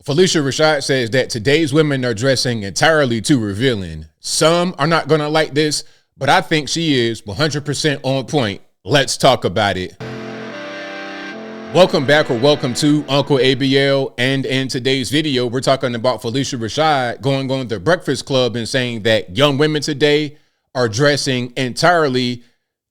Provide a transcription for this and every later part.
Phylicia Rashad says that today's women are dressing entirely too revealing. Some are not going to like this, but I think she is 100% on point. Let's talk about it. Welcome back, or welcome to Uncle ABL. And in today's video, we're talking about Phylicia Rashad going on the Breakfast Club and saying that young women today are dressing entirely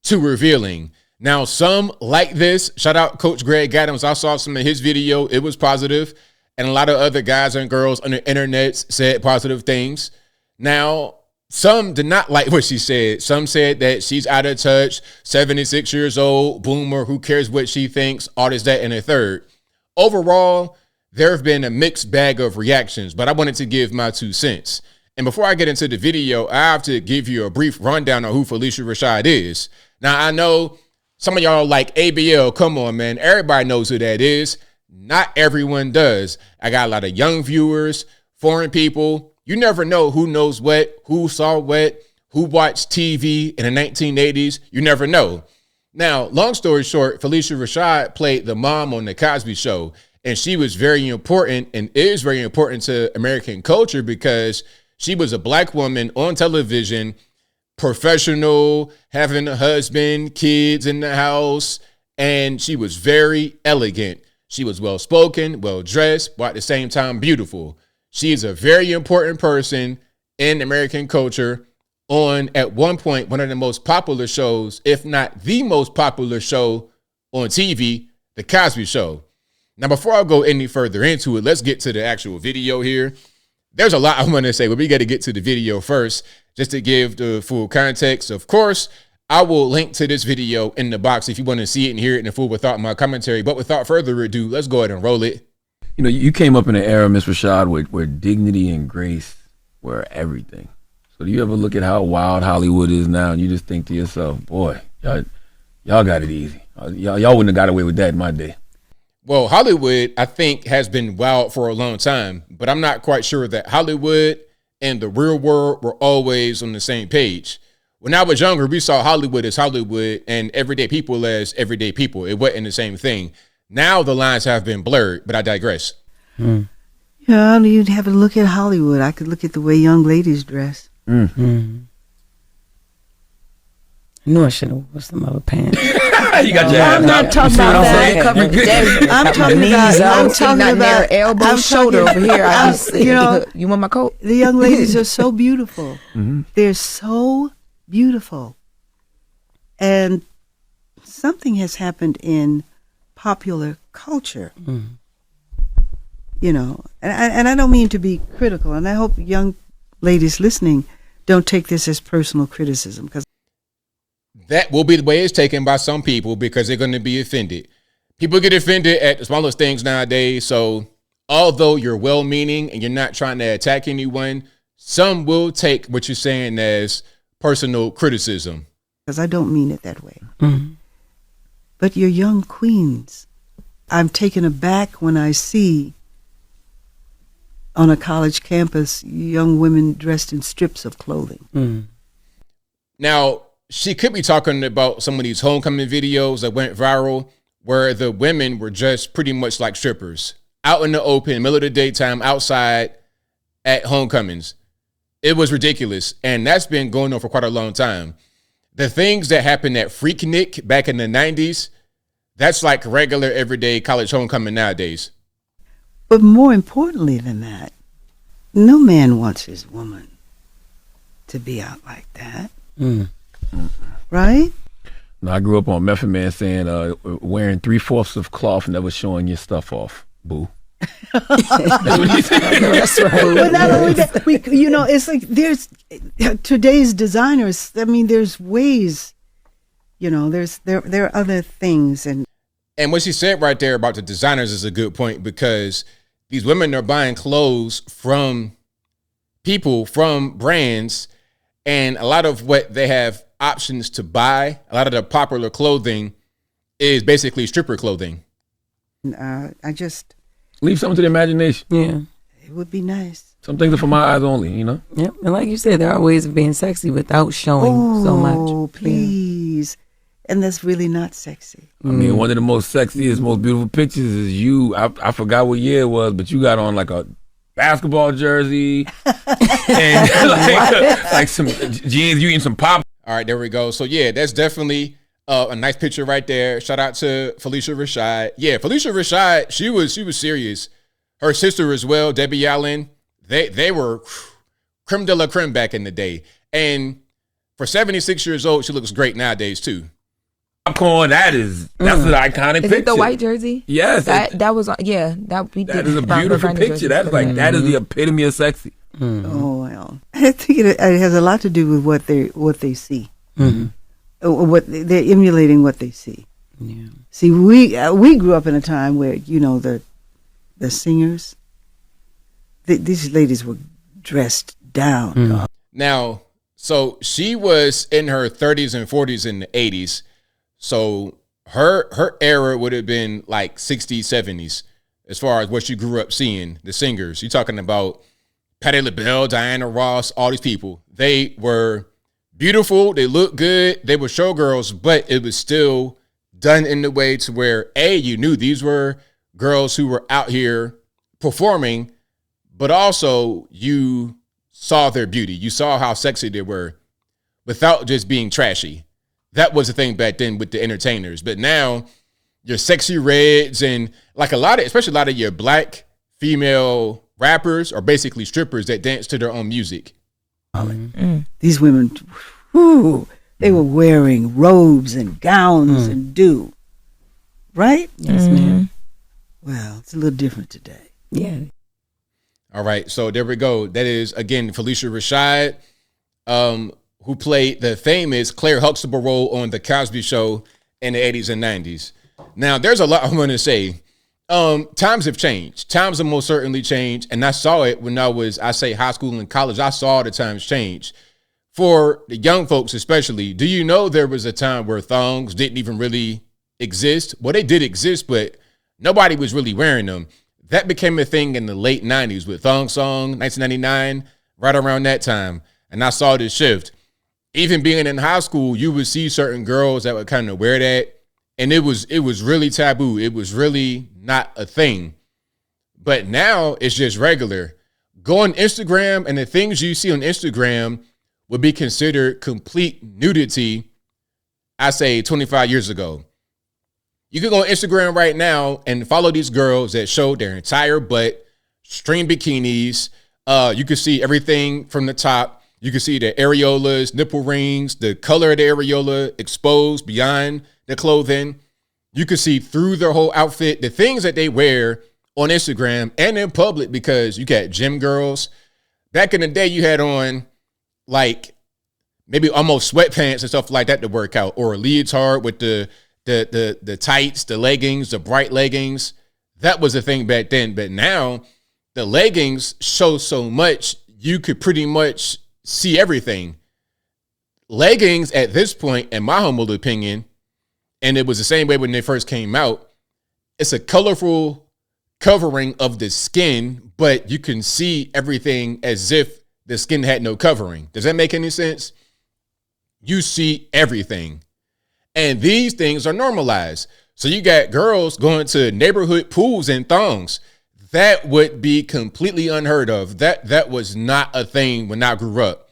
too revealing. Now, some like this. Shout out Coach Greg Adams. I saw some of his video. It was positive. And a lot of other guys and girls on the internet said positive things. Now, some did not like what she said. Some said that she's out of touch, 76 years old, boomer, who cares what she thinks, all this, that, and a third. Overall, there have been a mixed bag of reactions, but I wanted to give my 2 cents. And before I get into the video, I have to give you a brief rundown on who Phylicia Rashad is. Now, I know some of y'all like ABL. Come on, man. Everybody knows who that is. Not everyone does. I got a lot of young viewers, foreign people. You never know who knows what, who saw what, who watched TV in the 1980s. You never know. Now, long story short, Phylicia Rashad played the mom on the Cosby Show, and she was very important and is very important to American culture because she was a black woman on television, professional, having a husband, kids in the house, and she was very elegant. She was well-spoken, well-dressed, but at the same time beautiful. She is a very important person in American culture on, at one point, one of the most popular shows, if not the most popular show on TV, The Cosby Show. Now, before I go any further into it, let's get to the actual video here. There's a lot I want to say, but we got to get to the video first, just to give the full context. Of course, I will link to this video in the box if you want to see it and hear it in full without my commentary. But without further ado, let's go ahead and roll it. You know, you came up in an era, Miss Rashad, where dignity and grace were everything. So do you ever look at how wild Hollywood is now and you just think to yourself, boy, y'all got it easy. Y'all wouldn't have got away with that in my day. Well, Hollywood, I think, has been wild for a long time, but I'm not quite sure that Hollywood and the real world were always on the same page. When I was younger, we saw Hollywood as Hollywood and everyday people as everyday people. It wasn't the same thing. Now the lines have been blurred, but I digress. Yeah, you'd have to look at Hollywood. I could look at the way young ladies dress. I knew I should have worn some other pants. You got your I'm not talking about that. I'm talking about elbow, shoulder over here. You want my coat? The young ladies are so beautiful. They're so beautiful. And something has happened in popular culture. You know, and I don't mean to be critical, and I hope young ladies listening don't take this as personal criticism, because that will be the way it's taken by some people because they're going to be offended. People get offended at the smallest things nowadays. So although you're well-meaning and you're not trying to attack anyone, some will take what you're saying as personal criticism. Because I don't mean it that way. But you're young queens. I'm taken aback when I see on a college campus young women dressed in strips of clothing. Now, she could be talking about some of these homecoming videos that went viral where the women were just pretty much like strippers out in the open, middle of the daytime, outside at homecomings. It was ridiculous. And that's been going on for quite a long time. The things that happened at Freaknik back in the 90s, that's like regular everyday college homecoming nowadays. But more importantly than that, no man wants his woman to be out like that. Right? No, I grew up on Method Man saying wearing 3/4 of cloth, never showing your stuff off. Boo. That's what he said. That's right. But not only that, it's like there's today's designers. I mean, there's ways. There are other things, and what she said right there about the designers is a good point, because these women are buying clothes from people, from brands, and a lot of what they have options to buy, a lot of the popular clothing is basically stripper clothing. I just leave something to the imagination. Yeah, it would be nice. Some things are for my eyes only, Yep, and like you said, there are ways of being sexy without showing so much. Oh, please. And that's really not sexy. I mean, one of the most sexiest, most beautiful pictures is you. I forgot what year it was, but you got on like a basketball jersey and like some jeans. You eating some pop. All right, there we go. So yeah, that's definitely a nice picture right there. Shout out to Phylicia Rashad. Yeah, Phylicia Rashad, she was serious. Her sister as well, Debbie Allen. They were creme de la creme back in the day. And for 76 years old, she looks great nowadays too. Popcorn, that's an iconic picture. Is it the white jersey? Yes. That was, yeah. That is a beautiful picture. That's like, that is the epitome of sexy. Oh, well. I think it has a lot to do with what they see. What they're emulating what they see. Yeah. See, we grew up in a time where, you know, the singers, these ladies were dressed down. Now, so she was in her 30s and 40s in the 80s. So her era would have been like 60s, 70s as far as what she grew up seeing, the singers. You're talking about Patti LaBelle, Diana Ross, all these people. They were beautiful. They looked good. They were showgirls, but it was still done in the way to where, you knew these were girls who were out here performing, but also you saw their beauty. You saw how sexy they were without just being trashy. That was the thing back then with the entertainers. But now your Sexy Reds and like especially a lot of your black female rappers are basically strippers that dance to their own music. These women, they were wearing robes and gowns and do. Right? Yes, ma'am. Well, it's a little different today. Yeah. All right. So there we go. That is, again, Phylicia Rashad, who played the famous Claire Huxtable role on The Cosby Show in the 80s and 90s. Now, there's a lot I want to say. Times have changed. Times have most certainly changed. And I saw it when I was, high school and college. I saw the times change. For the young folks especially, do you know there was a time where thongs didn't even really exist? Well, they did exist, but nobody was really wearing them. That became a thing in the late 90s with Thong Song, 1999, right around that time. And I saw this shift. Even being in high school, you would see certain girls that would kind of wear that. And it was really taboo. It was really not a thing. But now it's just regular. Go on Instagram, and the things you see on Instagram would be considered complete nudity, I say 25 years ago. You can go on Instagram right now and follow these girls that show their entire butt, string bikinis. You can see everything from the top. You can see the areolas, nipple rings, the color of the areola exposed beyond the clothing. You can see through their whole outfit, the things that they wear on Instagram and in public, because you got gym girls. Back in the day, you had on like maybe almost sweatpants and stuff like that to work out, or a leotard with the tights, the leggings, the bright leggings. That was a thing back then. But now the leggings show so much, you could pretty much see everything. Leggings at this point, in my humble opinion, and it was the same way when they first came out, it's a colorful covering of the skin, but you can see everything as if the skin had no covering. Does that make any sense? You see everything. And these things are normalized. So you got girls going to neighborhood pools in thongs. That would be completely unheard of. That was not a thing when I grew up.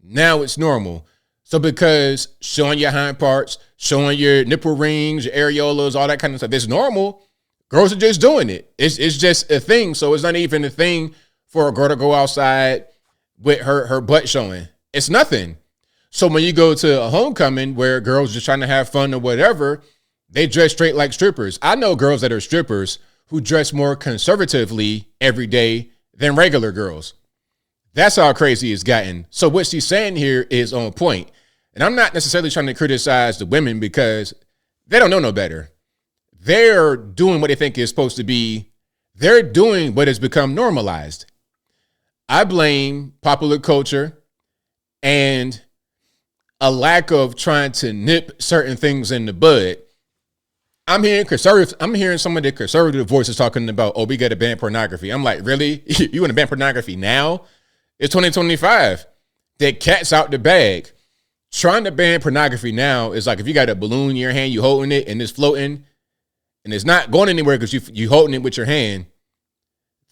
Now it's normal. So because showing your hind parts, showing your nipple rings, your areolas, all that kind of stuff, it's normal. Girls are just doing it. It's just a thing. So it's not even a thing for a girl to go outside with her butt showing. It's nothing. So when you go to a homecoming where girls just trying to have fun or whatever, they dress straight like strippers. I know girls that are strippers who dress more conservatively every day than regular girls. That's how crazy it's gotten. So what she's saying here is on point. And I'm not necessarily trying to criticize the women because they don't know no better. They're doing what they think is supposed to be. They're doing what has become normalized. I blame popular culture and a lack of trying to nip certain things in the bud. I'm hearing some of the conservative voices talking about, we got to ban pornography. I'm like, really? You want to ban pornography now? It's 2025. That cat's out the bag. trying to ban pornography now is like if you got a balloon in your hand, you holding it and it's floating and it's not going anywhere because you holding it with your hand.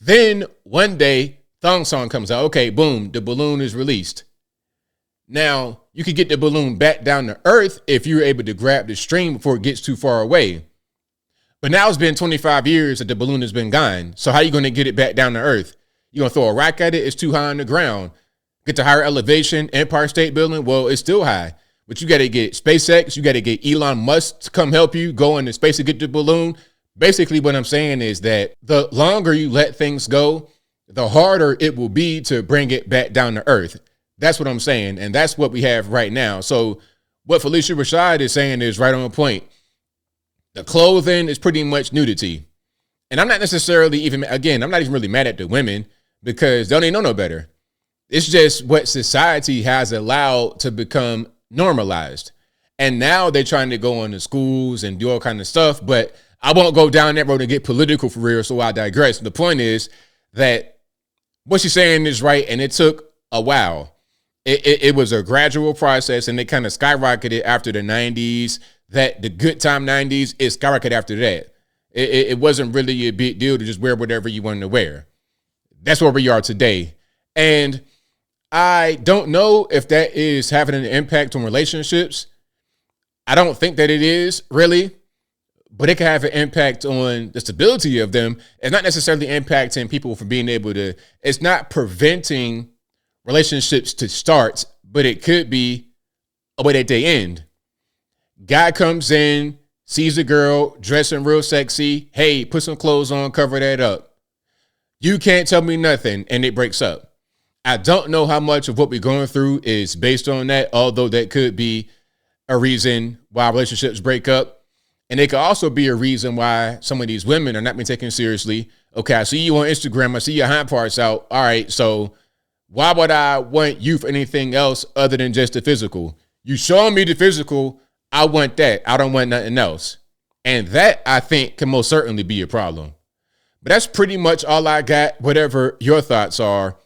Then one day, thong song comes out. Okay, boom, the balloon is released. Now, you could get the balloon back down to earth if you're able to grab the string before it gets too far away. But now it's been 25 years that the balloon has been gone. So how are you going to get it back down to earth? You going to throw a rock at it? It's too high on the ground. Get to higher elevation, Empire State Building? Well, it's still high. But you got to get SpaceX. You got to get Elon Musk to come help you go into space to get the balloon. Basically, what I'm saying is that the longer you let things go, the harder it will be to bring it back down to earth. That's what I'm saying. And that's what we have right now. So what Phylicia Rashad is saying is right on point. The clothing is pretty much nudity. And I'm not necessarily even, again, I'm not even really mad at the women because they don't even know no better. It's just what society has allowed to become normalized. And now they're trying to go into schools and do all kind of stuff. But I won't go down that road and get political for real, so I digress. The point is that what she's saying is right, and it took a while. It was a gradual process, and it kind of skyrocketed after the 90s. That the good time 90s, it skyrocketed after that. It wasn't really a big deal to just wear whatever you wanted to wear. That's where we are today. And I don't know if that is having an impact on relationships. I don't think that it is, really. But it can have an impact on the stability of them. It's not necessarily impacting people from being able to, it's not preventing relationships to start, but it could be a way that they end. Guy comes in, sees a girl dressing real sexy. Hey, put some clothes on, cover that up. You can't tell me nothing, and it breaks up. I don't know how much of what we're going through is based on that, although that could be a reason why relationships break up. And it could also be a reason why some of these women are not being taken seriously. Okay, I see you on Instagram. I see your hind parts out. All right, so why would I want you for anything else other than just the physical? You showing me the physical, I want that. I don't want nothing else. And that, I think, can most certainly be a problem. But that's pretty much all I got. Whatever your thoughts are,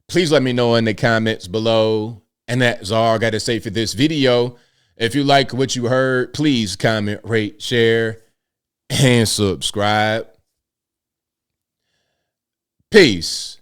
please let me know in the comments below. And that's all I got to say for this video. If you like what you heard, please comment, rate, share, and subscribe. Peace.